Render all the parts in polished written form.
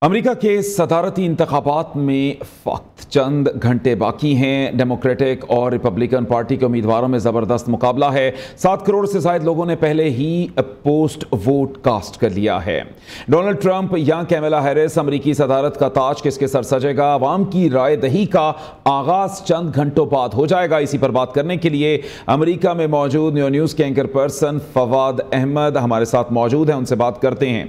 America के सदारती इंतखाबात में वक्त चंद घंटे बाकी हैं। डेमोक्रेटिक और रिपब्लिकन पार्टी के उम्मीदवारों में ज़बरदस्त मुकाबला है। 7 करोड़ से ज़ायद लोगों ने पहले ही पोस्ट वोट कास्ट कर लिया है। डोनाल्ड ट्रंप या कैमला हैरिस, अमेरिकी सदारत का ताज किसके सर सजेगा? अवाम की राय दही का आगाज चंद घंटों बाद हो जाएगा। इसी पर बात करने के लिए अमेरिका में मौजूद न्यूज़ के एंकर पर्सन फवाद अहमद हमारे साथ मौजूद हैं। उनसे बात करते हैं।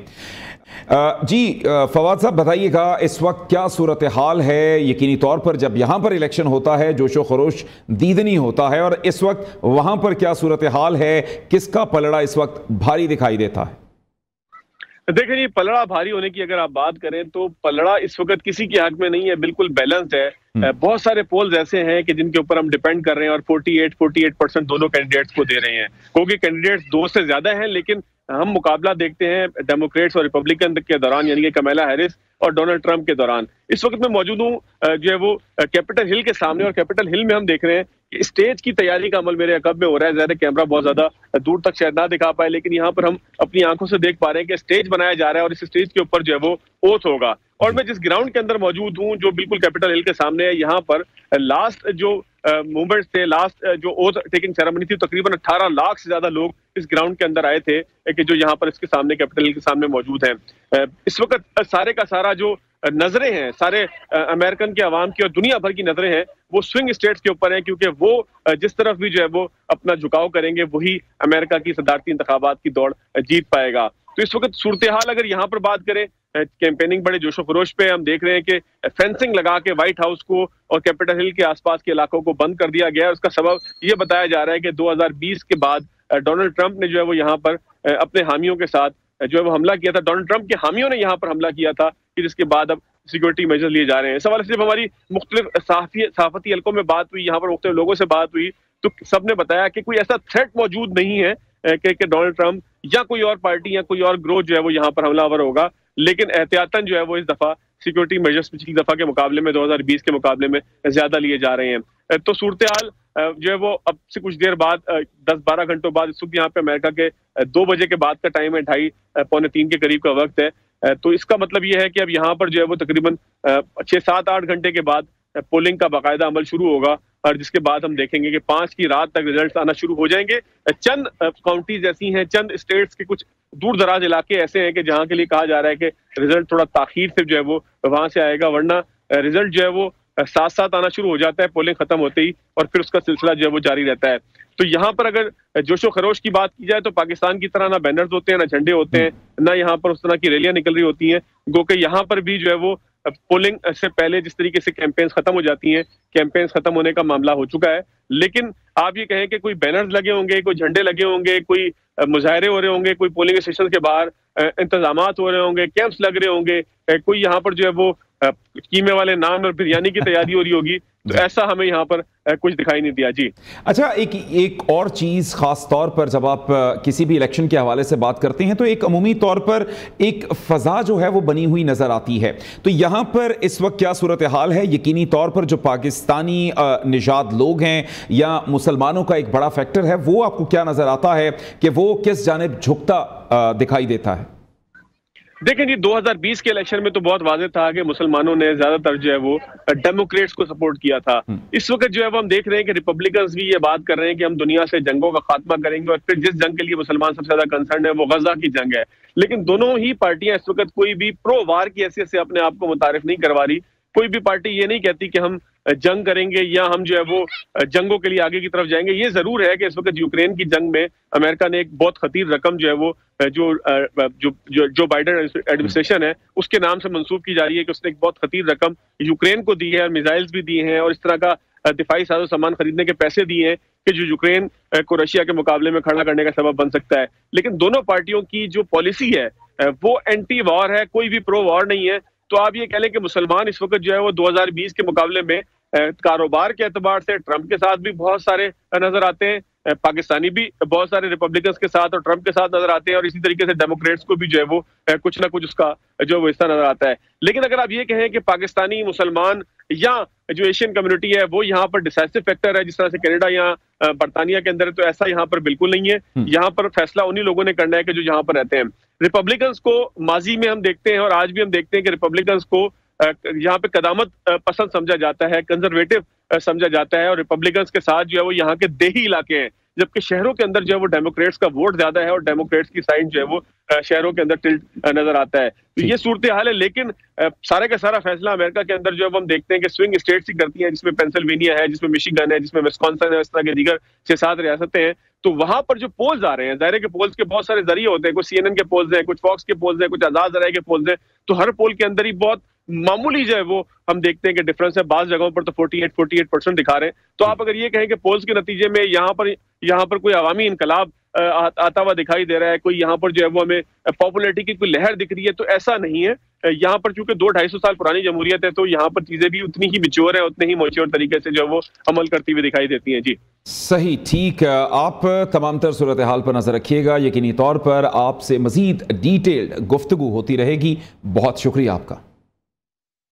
जी फवाद साहब, बताइएगा इस वक्त क्या सूरत हाल है? यकीनी तौर पर जब यहां पर इलेक्शन होता है जोशो खरोश दीदनी होता है, और इस वक्त वहां पर क्या सूरत हाल है? किसका पलड़ा इस वक्त भारी दिखाई देता है? देखिए जी, पलड़ा भारी होने की अगर आप बात करें तो पलड़ा इस वक्त किसी के हक में नहीं है, बिल्कुल बैलेंस्ड है। बहुत सारे पोल्स ऐसे हैं कि जिनके ऊपर हम डिपेंड कर रहे हैं और 48% दोनों कैंडिडेट्स को दे रहे हैं, क्योंकि कैंडिडेट्स 2 से ज्यादा हैं, लेकिन हम मुकाबला देखते हैं डेमोक्रेट्स और रिपब्लिकन के दौरान, यानी कि कमला हैरिस और डोनाल्ड ट्रंप के दौरान। इस वक्त मैं मौजूद हूँ जो है वो कैपिटल हिल के सामने, और कैपिटल हिल में हम देख रहे हैं कि स्टेज की तैयारी का अमल मेरे अकब में हो रहा है। ज्यादा कैमरा बहुत ज्यादा दूर तक शायद ना दिखा पाए, लेकिन यहाँ पर हम अपनी आंखों से देख पा रहे हैं कि स्टेज बनाया जा रहा है और इस स्टेज के ऊपर जो है वो ओथ होगा। और मैं जिस ग्राउंड के अंदर मौजूद हूँ, जो बिल्कुल कैपिटल हिल के सामने है, यहाँ पर लास्ट जो मूवमेंट्स थे, लास्ट जो ओथ टेकिंग सेरेमनी थी, तकरीबन 18 लाख से ज्यादा लोग इस ग्राउंड के अंदर आए थे कि जो यहाँ पर इसके सामने कैपिटल हिल के सामने मौजूद हैं। इस वक्त सारे का सारा जो नजरें हैं, सारे अमेरिकन के अवाम की और दुनिया भर की नजरें हैं, वो स्विंग स्टेट्स के ऊपर हैं, क्योंकि वो जिस तरफ भी जो है वो अपना झुकाव करेंगे, वही अमेरिका की सदारती इंतखाबात की दौड़ जीत पाएगा। तो इस वक्त सूरत हाल अगर यहाँ पर बात करें, कैंपेनिंग बड़े जोशो खरोश पे हम देख रहे हैं कि फेंसिंग लगा के व्हाइट हाउस को और कैपिटल हिल के आसपास के इलाकों को बंद कर दिया गया है। उसका सबब ये बताया जा रहा है कि 2020 के बाद डोनाल्ड ट्रंप ने जो है वो यहाँ पर अपने हामियों के साथ जो है वो हमला किया था। डोनाल्ड ट्रंप के हामियों ने यहाँ पर हमला किया था, कि जिसके बाद अब सिक्योरिटी मेजर लिए जा रहे हैं। इस हवाले से जब हमारी मुख्तलिफ सहाफती हलकों में बात हुई, यहाँ पर मुख्तलिफ लोगों से बात हुई, तो सबने बताया कि कोई ऐसा थ्रेट मौजूद नहीं है कि डोनाल्ड ट्रंप या कोई और पार्टी या कोई और ग्रोथ जो है वो यहाँ पर हमलावर होगा, लेकिन एहतियातन जो है वो इस दफा सिक्योरिटी मेजर्स पिछली दफा के मुकाबले में 2020 के मुकाबले में ज्यादा लिए जा रहे हैं। तो सूरत हाल जो है वो अब से कुछ देर बाद 10-12 घंटों बाद, इस वक्त यहाँ पे अमेरिका के 2 बजे के बाद का टाइम है, 2:30-3 के करीब का वक्त है। तो इसका मतलब ये है कि अब यहाँ पर जो है वो तकरीबन 6-7-8 घंटे के बाद पोलिंग का बाकायदा अमल शुरू होगा, और जिसके बाद हम देखेंगे कि 5 की रात तक रिजल्ट आना शुरू हो जाएंगे। चंद काउंटीज ऐसी हैं, चंद स्टेट्स के कुछ दूर दराज इलाके ऐसे हैं कि जहां के लिए कहा जा रहा है कि रिजल्ट थोड़ा ताखीर से जो है वो वहां से आएगा, वरना रिजल्ट जो है वो साथ साथ आना शुरू हो जाता है पोलिंग खत्म होते ही, और फिर उसका सिलसिला जो है वो जारी रहता है। तो यहाँ पर अगर जोशो खरोश की बात की जाए तो पाकिस्तान की तरह ना बैनर्स होते हैं, ना झंडे होते हैं, ना यहाँ पर उस तरह की रैलियां निकल रही होती हैं। गो कि यहाँ पर भी जो है वो पोलिंग से पहले जिस तरीके से कैंपेन्स खत्म हो जाती हैं, कैंपेन्स खत्म होने का मामला हो चुका है। लेकिन आप ये कहें कि कोई बैनर्स लगे होंगे, कोई झंडे लगे होंगे, कोई मुजाहरे हो रहे होंगे, कोई पोलिंग स्टेशन के बाहर इंतजामात हो रहे होंगे, कैंप्स लग रहे होंगे, कोई यहाँ पर जो है वो कीमे वाले नान और बिरयानी की तैयारी हो रही होगी, तो ऐसा हमें यहाँ पर कुछ दिखाई नहीं दिया। जी अच्छा, एक और चीज़ ख़ास तौर पर जब आप किसी भी इलेक्शन के हवाले से बात करते हैं तो एक अमूमी तौर पर एक फ़ज़ा जो है वो बनी हुई नज़र आती है। तो यहाँ पर इस वक्त क्या सूरत हाल है? यकीनी तौर पर जो पाकिस्तानी निजात लोग हैं या मुसलमानों का एक बड़ा फैक्टर है, वो आपको क्या नज़र आता है कि वो किस जानिब झुकता दिखाई देता है? देखें जी, 2020 के इलेक्शन में तो बहुत वाज़ेह था कि मुसलमानों ने ज्यादातर जो है वो डेमोक्रेट्स को सपोर्ट किया था। इस वक्त जो है वो हम देख रहे हैं कि रिपब्लिकन्स भी ये बात कर रहे हैं कि हम दुनिया से जंगों का खात्मा करेंगे, और फिर जिस जंग के लिए मुसलमान सबसे ज्यादा कंसर्न है वो गजा की जंग है। लेकिन दोनों ही पार्टियां इस वक्त कोई भी प्रो वार की हैसियत से अपने आप को मुतारिफ नहीं करवा रही। कोई भी पार्टी ये नहीं कहती कि हम जंग करेंगे या हम जो है वो जंगों के लिए आगे की तरफ जाएंगे। ये जरूर है कि इस वक्त यूक्रेन की जंग में अमेरिका ने एक बहुत खतीर रकम जो है वो जो बाइडेन एडमिनिस्ट्रेशन है उसके नाम से मंसूब की जा रही है कि उसने एक बहुत खतीर रकम यूक्रेन को दी है, और मिसाइल्स भी दिए हैं, और इस तरह का दिफाई साजो सामान खरीदने के पैसे दिए हैं कि जो यूक्रेन को रशिया के मुकाबले में खड़ा करने का सबब बन सकता है। लेकिन दोनों पार्टियों की जो पॉलिसी है वो एंटी वॉर है, कोई भी प्रो वॉर नहीं है। तो आप ये कह लें कि मुसलमान इस वक्त जो है वो 2020 के मुकाबले में कारोबार के एतबार से ट्रंप के साथ भी बहुत सारे नजर आते हैं, पाकिस्तानी भी बहुत सारे रिपब्लिकन्स के साथ और ट्रंप के साथ नजर आते हैं, और इसी तरीके से डेमोक्रेट्स को भी जो है वो कुछ ना कुछ उसका जो वो हिस्सा नजर आता है। लेकिन अगर आप ये कहें कि पाकिस्तानी मुसलमान या जो एशियन कम्युनिटी है वो यहाँ पर डिसाइसिव फैक्टर है, जिस तरह से कनाडा या बरतानिया के अंदर है, तो ऐसा यहाँ पर बिल्कुल नहीं है। यहाँ पर फैसला उन्हीं लोगों ने करना है कि जो यहाँ पर रहते हैं। रिपब्लिकन्स को माजी में हम देखते हैं और आज भी हम देखते हैं कि रिपब्लिकन्स को यहाँ पे कदामत पसंद समझा जाता है, कंजर्वेटिव समझा जाता है, और रिपब्लिकन्स के साथ जो है वो यहाँ के देही इलाके हैं, जबकि शहरों के अंदर जो है वो डेमोक्रेट्स का वोट ज्यादा है और डेमोक्रेट्स की साइड जो है वो शहरों के अंदर टिल्ट नजर आता है। तो ये सूरत हाल है। लेकिन सारे का सारा फैसला अमेरिका के अंदर जो है वो हम देखते हैं कि स्विंग स्टेट्स ही करती हैं, जिसमें पेंसिल्वेनिया है, जिसमें मिशिगन है, जिसमें विस्कॉन्सिन है, इस तरह के दीगर 6-7 रियासतें हैं। तो वहां पर जो पोल्स आ रहे हैं, ज़ाहिर है कि पोल्स के बहुत सारे जरिए होते हैं, कुछ CNN के पोल्स हैं, कुछ फॉक्स के पोल्स हैं, कुछ आजाद जराए के पोल्स हैं, तो हर पोल के अंदर ही बहुत मामूली जो है वो हम देखते हैं कि डिफरेंस है। बास जगहों पर तो 48% दिखा रहे हैं। तो आप अगर ये कहें कि पोल्स के नतीजे में यहाँ पर कोई अवामी इनकलाब आता हुआ दिखाई दे रहा है, कोई यहाँ पर जो है वो हमें पॉपुलैरिटी की कोई लहर दिख रही है, तो ऐसा नहीं है। यहाँ पर चूंकि 200-250 साल पुरानी जमहूरियत है, तो यहाँ पर चीजें भी उतनी ही मैच्योर है, उतने ही मैच्योर तरीके से जो है वो अमल करती हुई दिखाई देती हैं। जी सही, ठीक। आप तमाम तर सूरत हाल पर नजर रखिएगा। यकीनी तौर पर आपसे मजीद डिटेल्ड गुफ्तगू होती रहेगी। बहुत शुक्रिया आपका।